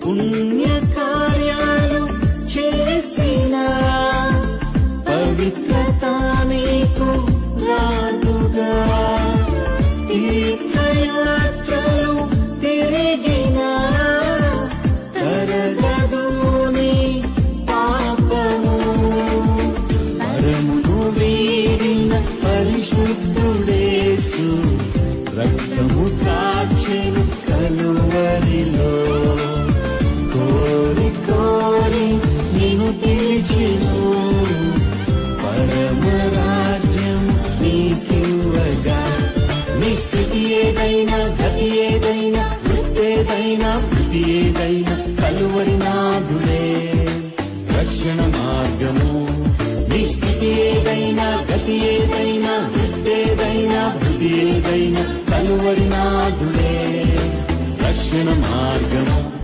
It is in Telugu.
పుణ్య కార్యాలు చేసిన పవిత్రత నీకు రాదుగా. తీర్థయాత్రలు తిరిగిన తరగదు నీ పాపము. పరమును వీడిన పరిశుద్ధుడేసు రక్తము కాచెను కలువరిలో. కోరి కోరి నిన్ను పిలిచెను పరమరాజ్యం నీకివ్వగా. నీ స్థితి ఏదైనా, గతి ఏదైనా, వృత్తేదైనా, వృత్తి ఏదైనా కలువరి నాథుడే రక్షణ మార్గము. నీ స్థితి ఏదైనా, గతి ఏదైనా, వృత్తేదైనా, వృత్తి ఏదైనా కలువరి నాథుడే రక్షణ మార్గము.